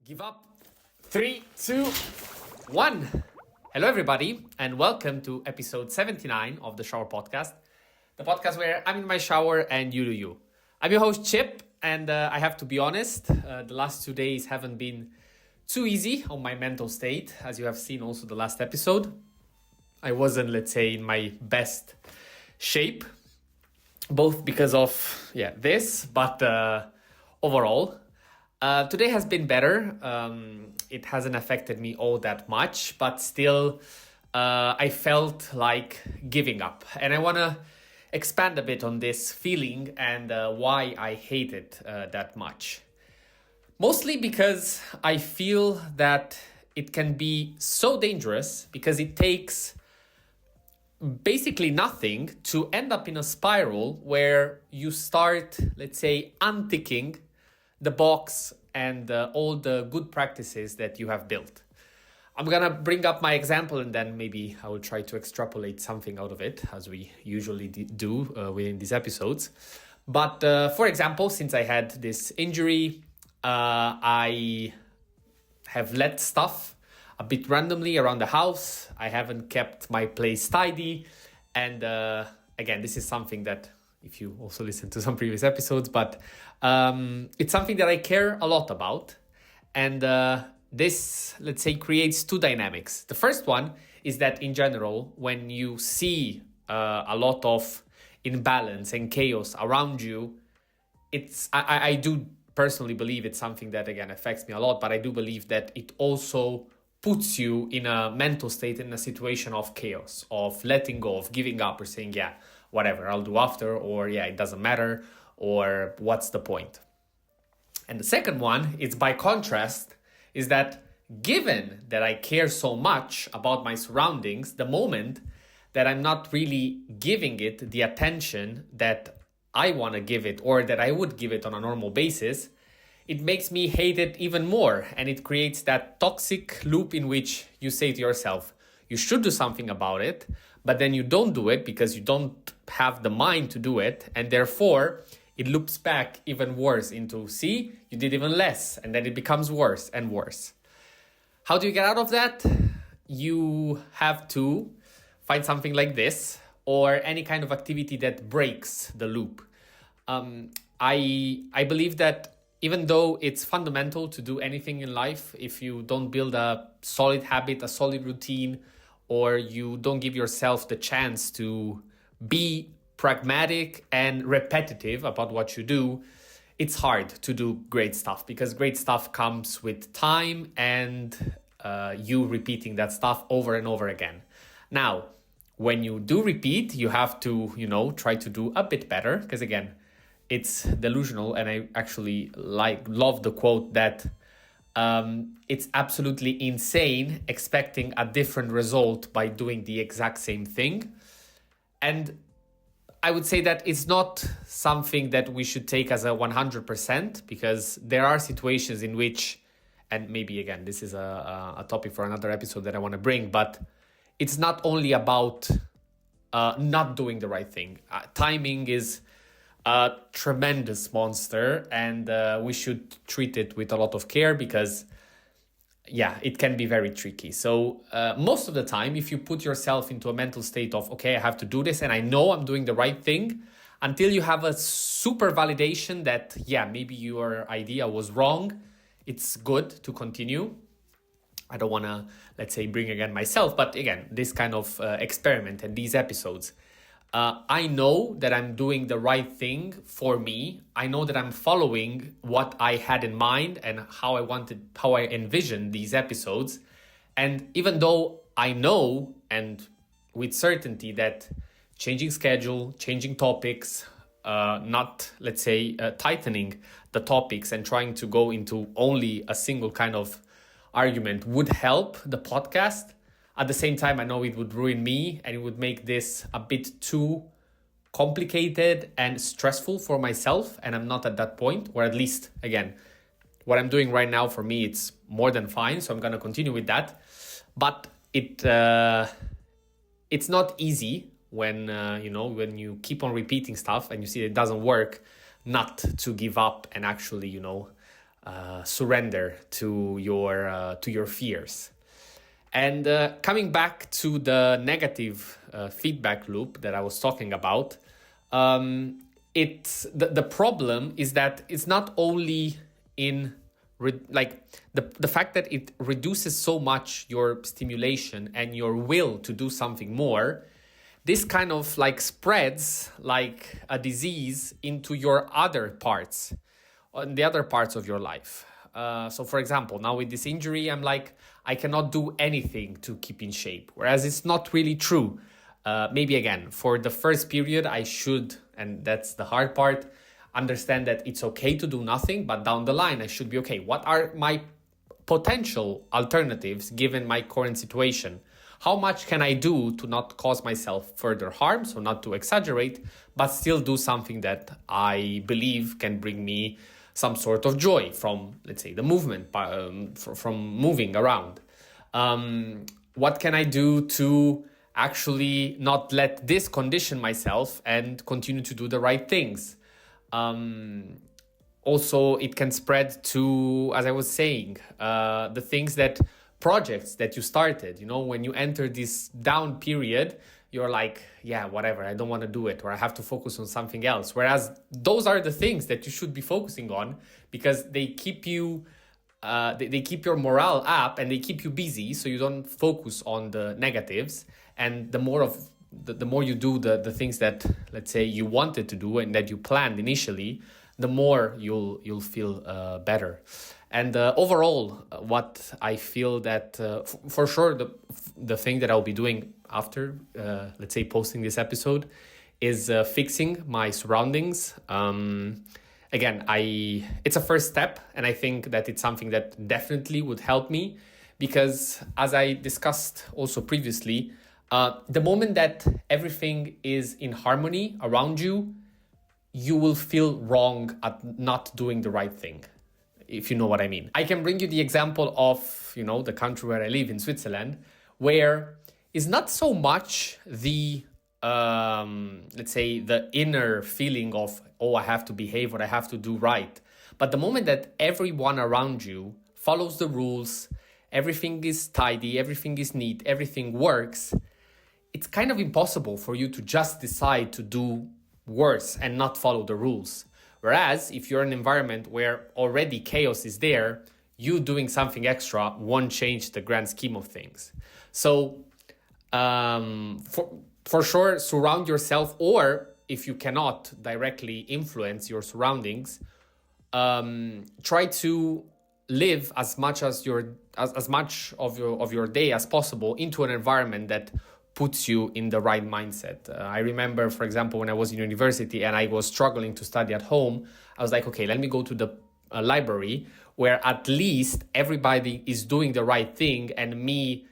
Give up. 3, 2, 1. Hello, everybody, and welcome to episode 79 of the Shower Podcast, the podcast where I'm in my shower and you do you. I'm your host, Chip, and I have to be honest, the last 2 days haven't been too easy on my mental state, as you have seen also the last episode. I wasn't, let's say, in my best shape, both because of this, but overall. Today has been better. It hasn't affected me all that much, but still, I felt like giving up. And I want to expand a bit on this feeling and why I hate it that much. Mostly because I feel that it can be so dangerous because it takes basically nothing to end up in a spiral where you start, let's say, unticking the box and all the good practices that you have built. I'm gonna bring up my example and then maybe I will try to extrapolate something out of it, as we usually do within these episodes. But for example, since I had this injury, I have let stuff a bit randomly around the house. I haven't kept my place tidy. And again, this is something that if you also listen to some previous episodes, but it's something that I care a lot about. And this, let's say, creates two dynamics. The first one is that in general, when you see a lot of imbalance and chaos around you, I do personally believe it's something that, again, affects me a lot, but I do believe that it also puts you in a mental state, in a situation of chaos, of letting go, of giving up, or saying, yeah, whatever, I'll do after, or yeah, it doesn't matter, or what's the point? And the second one is, by contrast, is that given that I care so much about my surroundings, the moment that I'm not really giving it the attention that I want to give it, or that I would give it on a normal basis, it makes me hate it even more. And it creates that toxic loop in which you say to yourself, you should do something about it, but then you don't do it because you don't have the mind to do it. And therefore, it loops back even worse into, see, you did even less. And then it becomes worse and worse. How do you get out of that? You have to find something like this or any kind of activity that breaks the loop. I believe that even though it's fundamental to do anything in life, if you don't build a solid habit, a solid routine, or you don't give yourself the chance to be pragmatic and repetitive about what you do, it's hard to do great stuff, because great stuff comes with time and you repeating that stuff over and over again. Now, when you do repeat, you have to, try to do a bit better, because again, it's delusional. And I actually love the quote that it's absolutely insane expecting a different result by doing the exact same thing. And I would say that it's not something that we should take as a 100%, because there are situations in which, and maybe again, this is a topic for another episode that I want to bring, but it's not only about not doing the right thing. Timing is a tremendous monster, and we should treat it with a lot of care, because it can be very tricky. So most of the time, if you put yourself into a mental state of, okay, I have to do this and I know I'm doing the right thing, until you have a super validation that, maybe your idea was wrong, it's good to continue. I don't want to, let's say, bring again myself, but again, this kind of experiment and these episodes, I know that I'm doing the right thing for me. I know that I'm following what I had in mind and how I envisioned these episodes. And even though I know, and with certainty, that changing schedule, changing topics, not, let's say, tightening the topics and trying to go into only a single kind of argument would help the podcast. At the same time, I know it would ruin me and it would make this a bit too complicated and stressful for myself. And I'm not at that point, or at least, again, what I'm doing right now, for me, it's more than fine. So I'm going to continue with that. But it's not easy when, when you keep on repeating stuff and you see it doesn't work, not to give up and actually, surrender to your fears. And coming back to the negative feedback loop that I was talking about, the problem is that it's not only in the fact that it reduces so much your stimulation and your will to do something more. This kind of like spreads like a disease into your other parts, on the other parts of your life. So for example, now with this injury, I'm like, I cannot do anything to keep in shape. Whereas it's not really true. Maybe again, for the first period, I should, and that's the hard part, understand that it's okay to do nothing, but down the line, I should be okay. What are my potential alternatives given my current situation? How much can I do to not cause myself further harm, so not to exaggerate, but still do something that I believe can bring me some sort of joy from, let's say, the movement, from moving around. What can I do to actually not let this condition myself and continue to do the right things? Also, it can spread to, as I was saying, the things that projects that you started, when you enter this down period, you're like, yeah, whatever, I don't want to do it, or I have to focus on something else. Whereas those are the things that you should be focusing on because they keep you, they keep your morale up and they keep you busy, so you don't focus on the negatives. And the more you do the things that, let's say, you wanted to do and that you planned initially, the more you'll feel better. And overall, what I feel that for sure the thing that I'll be doing after, let's say, posting this episode is fixing my surroundings. Again, it's a first step, and I think that it's something that definitely would help me because, as I discussed also previously, the moment that everything is in harmony around you, you will feel wrong at not doing the right thing, if you know what I mean. I can bring you the example of, the country where I live, in Switzerland, where it's not so much the, let's say, the inner feeling of, oh, I have to behave or I have to do right. But the moment that everyone around you follows the rules, everything is tidy, everything is neat, everything works, it's kind of impossible for you to just decide to do worse and not follow the rules. Whereas if you're in an environment where already chaos is there, you doing something extra won't change the grand scheme of things. So for sure, surround yourself, or if you cannot directly influence your surroundings, try to live as much of your day as possible into an environment that puts you in the right mindset. I remember, for example, when I was in university and I was struggling to study at home, I was like, okay, let me go to the library where at least everybody is doing the right thing, and me,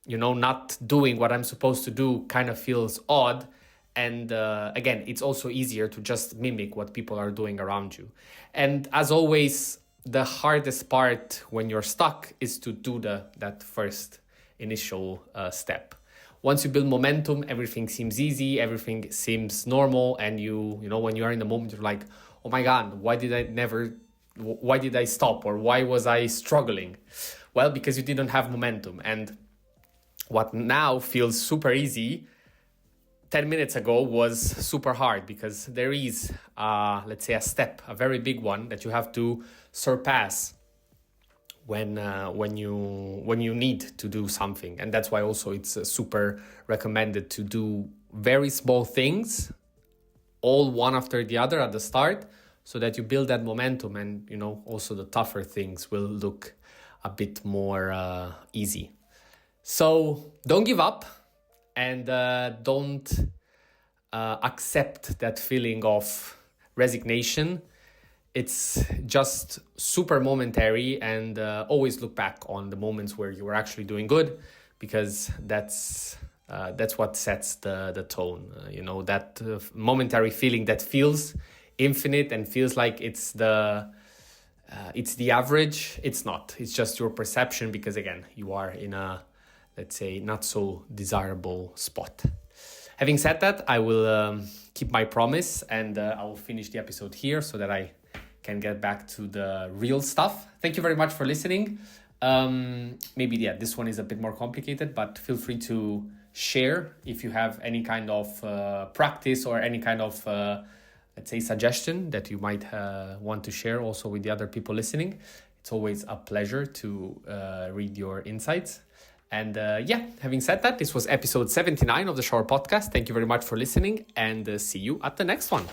not doing what I'm supposed to do kind of feels odd. And again, it's also easier to just mimic what people are doing around you. And as always, the hardest part when you're stuck is to do that first initial step. Once you build momentum, everything seems easy, everything seems normal, and when you are in the moment, you're like, oh my God, why did I stop, or why was I struggling? Well, because you didn't have momentum. And what now feels super easy, 10 minutes ago was super hard, because there is, let's say, a step, a very big one that you have to surpass when you need to do something. And that's why also it's super recommended to do very small things, all one after the other at the start, so that you build that momentum, and also the tougher things will look a bit more easy. So don't give up, and don't accept that feeling of resignation. It's just super momentary, and always look back on the moments where you were actually doing good, because that's what sets the tone. That momentary feeling that feels infinite and feels like it's the average. It's not. It's just your perception, because again, you are in a, let's say, not so desirable spot. Having said that, I will keep my promise, and I will finish the episode here so that I can get back to the real stuff. Thank you very much for listening. Maybe, this one is a bit more complicated, but feel free to share if you have any kind of practice or any kind of, let's say, suggestion that you might want to share also with the other people listening. It's always a pleasure to read your insights. And having said that, this was episode 79 of the Shower Podcast. Thank you very much for listening, and see you at the next one.